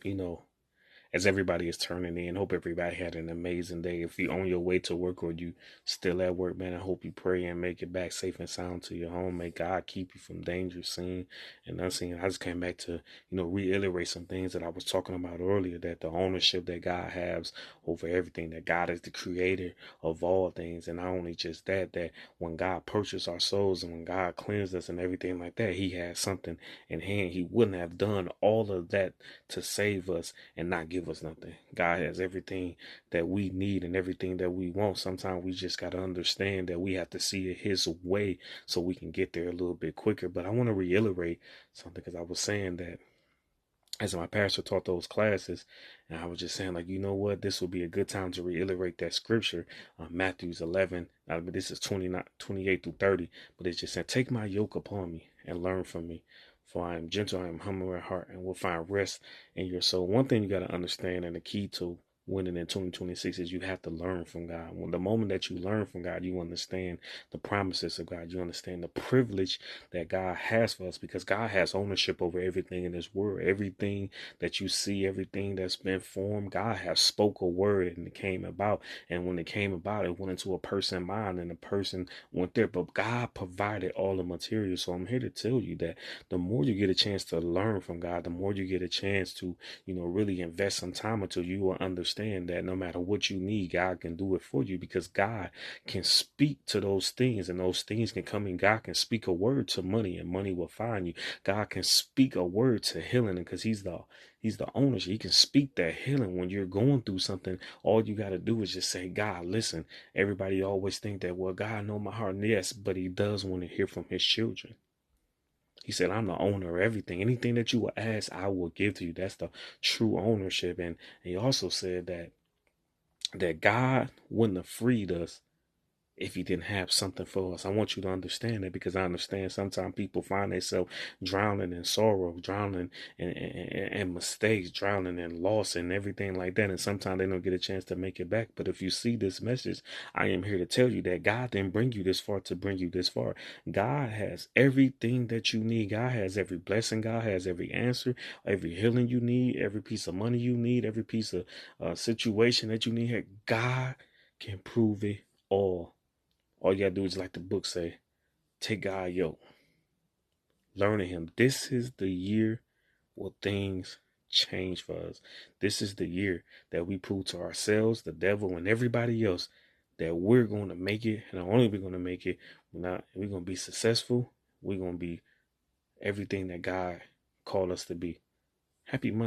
you know, as everybody is turning in. Hope everybody had an amazing day. If you're on your way to work or you still at work, man, I hope you pray and make it back safe and sound to your home. May God keep you from danger seen and unseen. I just came back to, reiterate some things that I was talking about earlier, that the ownership that God has over everything, that God is the creator of all things. And not only just that, that when God purchased our souls and when God cleansed us and everything like that, he has something in hand. He wouldn't have done all of that to save us and not give us nothing. God has everything that we need and everything that we want. Sometimes we just got to understand that we have to see it his way so we can get there a little bit quicker. But I want to reiterate something, because I was saying that as my pastor taught those classes, and I was just saying, like, you know what, this would be a good time to reiterate that scripture, Matthew's 11, but this is 29, 28 through 30, but it's just saying, take my yoke upon me and learn from me, for I am gentle, I am humble at heart, and will find rest in your soul. One thing you got to understand, and the key to winning in 2026, is you have to learn from God. When the moment that you learn from God, you understand the promises of God. You understand the privilege that God has for us, because God has ownership over everything in this world. Everything that you see, everything that's been formed, God has spoke a word and it came about. And when it came about, it went into a person's mind and the person went there. But God provided all the material. So I'm here to tell you that the more you get a chance to learn from God, the more you get a chance to, really invest some time until you will understand that no matter what you need, God can do it for you, because God can speak to those things and those things can come in. God can speak a word to money and money will find you. God can speak a word to healing, because he's the owner. He can speak that healing when you're going through something. All you got to do is just say, God, listen. Everybody always think that, well, God know my heart. Yes, but he does want to hear from his children. He said, I'm the owner of everything. Anything that you will ask, I will give to you. That's the true ownership. And he also said that God wouldn't have freed us if he didn't have something for us. I want you to understand that, because I understand sometimes people find themselves drowning in sorrow, drowning in mistakes, drowning in loss and everything like that. And sometimes they don't get a chance to make it back. But if you see this message, I am here to tell you that God didn't bring you this far to bring you this far. God has everything that you need. God has every blessing. God has every answer, every healing you need, every piece of money you need, every piece of situation that you need. God can prove it all. All you gotta do is, like the book say, take God yoke. Learning him. This is the year where things change for us. This is the year that we prove to ourselves, the devil, and everybody else that we're going to make it. And not only we're going to make it, we're going to be successful. We're going to be everything that God called us to be. Happy Monday.